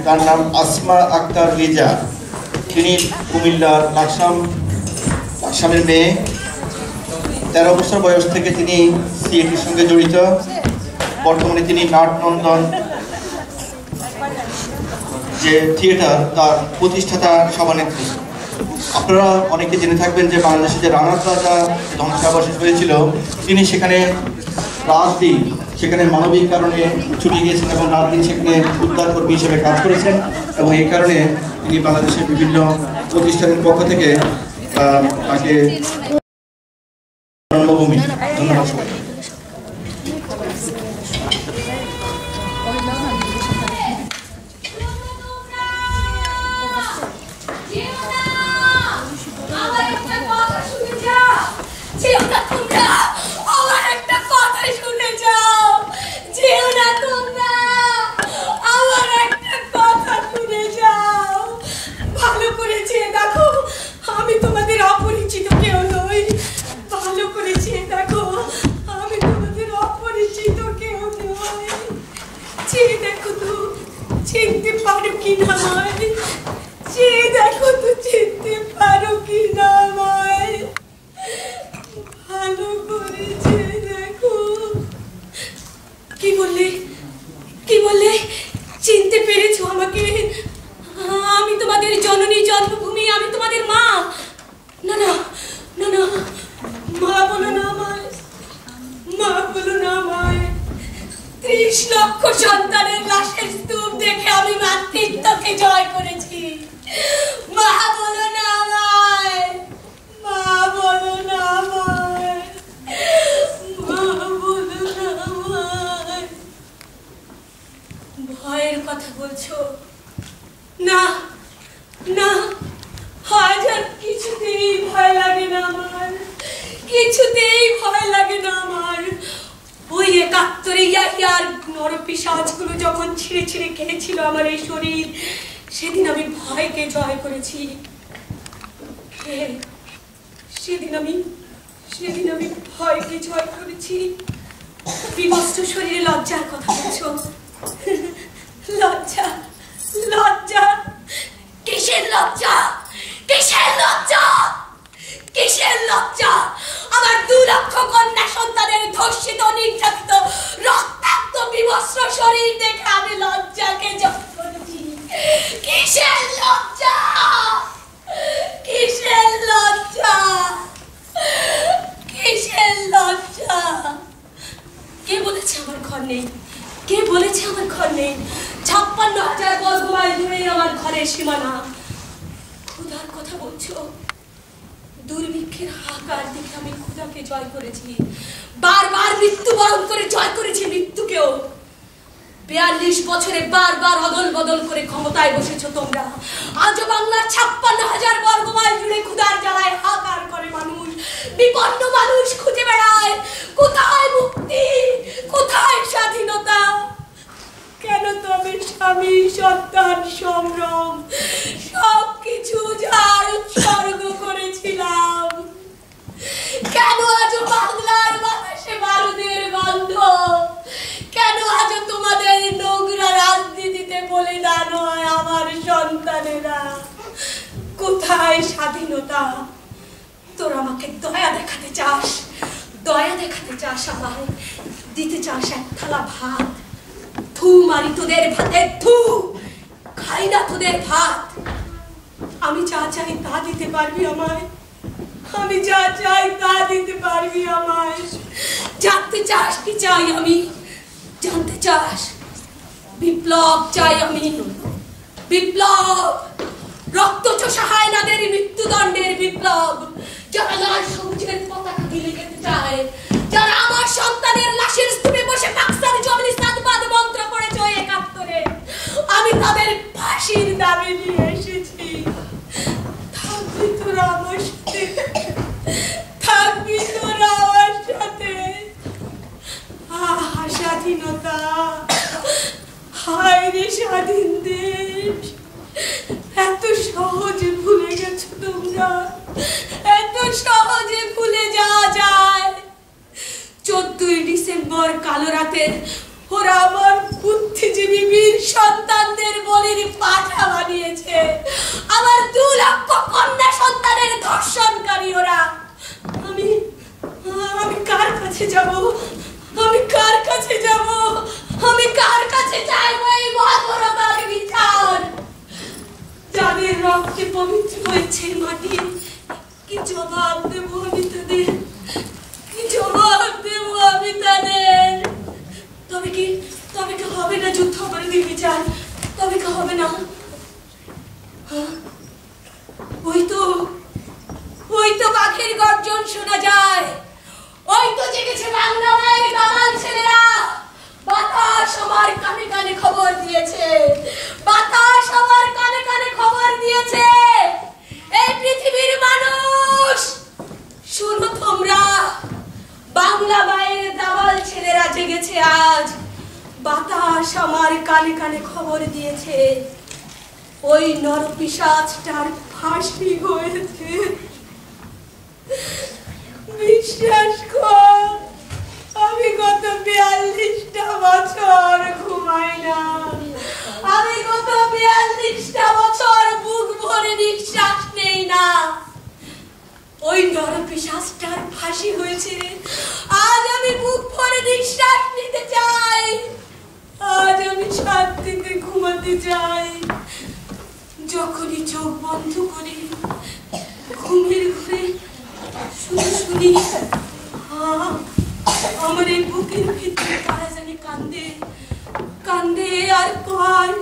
তার নাম আসমা আক্তার লিজা। তিনি কুমিল্লার লাকসামের মেয়ে। 13 বছর বয়স থেকে তিনি সিএটির সঙ্গে জড়িত। বর্তমানে তিনি নাটনন্দন যে থিয়েটার তার প্রতিষ্ঠাতা সভানেত্রী। আপনারা অনেকে জেনে থাকবেন যে বাংলাদেশে যে রানা প্লাজা ধ্বংসাবশেষ হয়েছিল, তিনি সেখানে রাত দিন সেখানে মানবিক কারণে ছুটে গিয়েছেন এবং রাত দিন সেখানে উদ্ধারকর্মী হিসেবে কাজ করেছেন এবং এই কারণে তিনি বাংলাদেশের বিভিন্ন প্রতিষ্ঠানের পক্ষ থেকে তাকে জন্মভূমি। ধন্যবাদ সবাই। চিনতে পেরেছো আমাকে? আমি তোমাদের জননী, জন্মভূমি, আমি তোমাদের মা। না না না না, মা বলো না আমায়, মা বলো না আমায়। 30 লক্ষ সন্তানের লাশের স্তূপ দেখে আমি মাতৃত্বকে জয় করেছি। মা বলো না আমায়, মা বলো না আমায়, মা বলো না আমায়। ভয়ের কথা বলছো? না না, আজ আর কিছুতেই ভয় লাগে না আমার, কিছুতেই ভয় লাগে না আমার। ওই 71-এ ইয়াহিয়ার নরপিশাচগুলো যখন ছিঁড়ে ছিঁড়ে খেয়েছিল আমার এই শরীর, সেদিন আমি ভয়কে জয় করেছি। সেদিন আমি ভয়কে জয় করেছি। বিবস্ত্র শরীরে লজ্জার কথা বলছো? লজ্জা লজ্জা, কিসের লজ্জা? কিসের লজ্জা? কিসের লজ্জা? আমার 2 লক্ষ কন্যা সন্তানের ধর্ষিত, নির্যাতিত, রক্তাক্ত বিবস্ত্র শরীর দেখে আমি লজ্জাকে জয় করেছি। কিসের লজ্জা? কিসের লজ্জা? কিসের লজ্জা? কে বলেছে আমার ঘর নেই? কে বলেছে আমার ঘর নেই? 56,000 বর্গ মাইল জুড়ে আমার ঘরের সীমানা। ক্ষুধার কথা বলছো? দুর্ভিক্ষের হাহাকার দেখে আমি ক্ষুধাকে জয় করেছি। বারবার মৃত্যুবরণ করে জয় করেছি মৃত্যুকেও। 42 বছরে বারবার অদল বদল করে ক্ষমতায় বসেছো তোমরা। আজও বাংলার 56,000 বর্গ মাইল জুড়ে ক্ষুধার জ্বালায় হাহাকার করে মানুষ, বিপন্ন মানুষ খুঁজে বেড়ায়। কোথায় মুক্তি? কোথায় স্বাধীনতা? কেন তবে স্বামী সন্তান সংগ্রাম সবকিছু যার উৎসর্গ করেছিলাম, কেন আজও বাংলার বাতাসে বারুদের গন্ধ? কেন আজও তোমাদের নোংরা রাজনীতিতে বলিদান হয় আমার সন্তানেরা? কোথায় স্বাধীনতা? তোর আমাকে দয়া দেখাতে চাস, দয়া দেখাতে চাস, আমায় দিতে চাস এক থালা ভাত। থু মারি তোদের ভাতে, থু খাই না তোদের ভাত। আমি যা চাই তা দিতে পারবি আমায়? আমি যা চাই তা দিতে পারবি আমায়? জানতে চাস কি চাই আমি? জানতে চাস? বিপ্লব চাই আমি, বিপ্লব। রক্তচোষা হায়নাদের মৃত্যুদণ্ডের বিপ্লব। যারা লাল সবুজের পতাকা দিলে যেতে চায়, যারা আমার সন্তানের লাশের স্তূপে বসে পাকিস্তান জমিনে সাধুবাদ মন্ত্র পড়েছে 71-এ, আমি তাদের ফাঁসির দাবি নিয়ে এসেছি। থাকবি তোরা আমার সাথে, থাকবি তোরা আমার সাথে। স্বাধীনতা, হায় রে স্বাধীন দেশ। এত সহজে ভুলে গেছো তোমরা, এত সহজে ভুলে যাওয়া যায়। 14ই ডিসেম্বর কালো রাতে ওরা আমার বুদ্ধিজীবী বীর সন্তানদের বলির শান্তির বিচার তবে কা হবে না? ওই তো পাখির গর্জন শোনা যায়, ওই তো জেগেছে বাংলা মায়ের দামাল ছেলেরা। বাতাস আমার কানে কানে খবর দিয়েছে, বাতাস আমার কানে কানে খবর দিয়েছে। এই পৃথিবীর মানুষ শোনো তোমরা, বাংলা মায়ের দামাল ছেলেরা জেগেছে আজ। বাতাস আমার কানে কানে খবর দিয়েছে, ওই নরপিশাচটার ফাঁসি হয়েছে। বিশ্বাস কর, আমি গত 42টা বছর ঘুমাই না, আমি গত 42টা বছর বুক ভরে নিঃশ্বাস নেই না। ওই নরপিশাচটার ফাঁসি হয়েছে, আজ আমি বুক ভরে নিঃশ্বাস নিতে চাই, আজ আমি শান্তিতে ঘুমাতে চাই। যখনই চোখ বন্ধ করি ঘুমের ঘরে শুনি আমার এই বুকের ভিতরে কারা জানি কান্দে কান্দে আর কয়,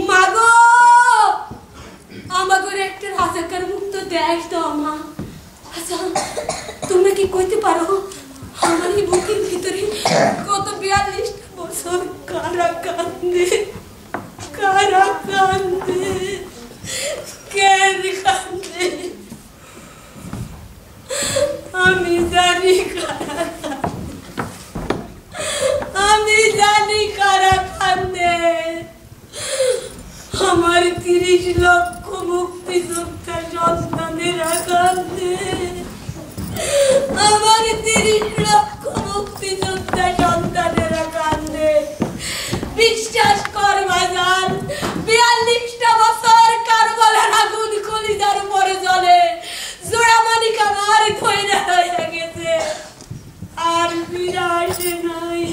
মাগো আমাগরে একটা রাজাকার মুক্ত দেশ দাও মা। আচ্ছা তোমরা কি কইতে পারো আমার এই বুকের ভিতরে গত 42টা বছর কারা কান্দে, কারা কান্দে, কেন কান্দে? আমি জানি কারা কান্দে, আমি জানি কারা কান্দে। আমার 30 লক্ষ মুক্তিযোদ্ধা সন্তানেরা কান্দে, আমার 30 লক্ষ মুক্তিযোদ্ধা সন্তানেরা কান্দে। বিশ্বাস কর বাজান, 42টা বছর কারবালার আগুন কলিজার উপরে জ্বলে, জোড়ামানিক আমার ধৈর্য হয়ে গেছে, আর ফিরে আসে নাই।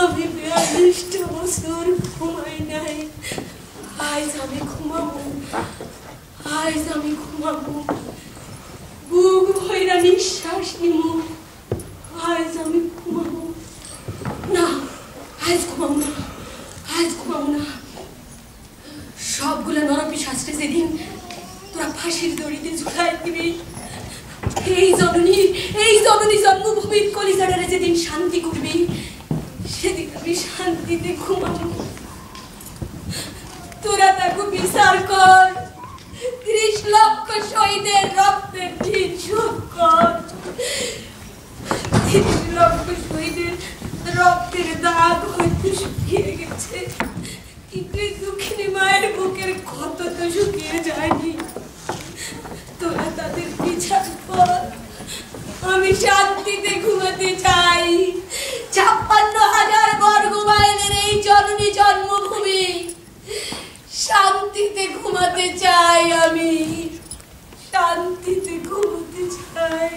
আমি 42টা বছর ঘুমাই নাই, আজ আমি ঘুমাবো, আজ আমি ঘুমাবো, বুক ভইরা নিঃশ্বাস নিমু, আজ আমি ঘুমাবো না, আজ ঘুমাবো না, আজ ঘুমাবো না। সবগুলো নরপিশাচকে যেদিন তোরা ফাঁসির দড়িতে ঝুলাই দিবি, এই জননী জন্মভূমির কলিজাটারে যেদিন শান্তি করবি, সেদিন আমি শান্তিতে ঘুমাবো। তোরা তাকে বিচার কর, 30 লক্ষ শহীদের রক্তের ঋণ শোধ কর। 30 লক্ষ শহীদের রক্তের দাগ হয়তো শুকিয়ে গেছে, কিন্তু দুঃখিনী মায়ের বুকের ক্ষত তো শুকিয়ে যায়নি। তোরা তাদের বিচার কর, আমি শান্তিতে ঘুমাতে চাই। 56,000 বর্গ মাইলের এই জননী জন্মভূমি, শান্তিতে ঘুমাতে চাই, আমি শান্তিতে ঘুমাতে চাই।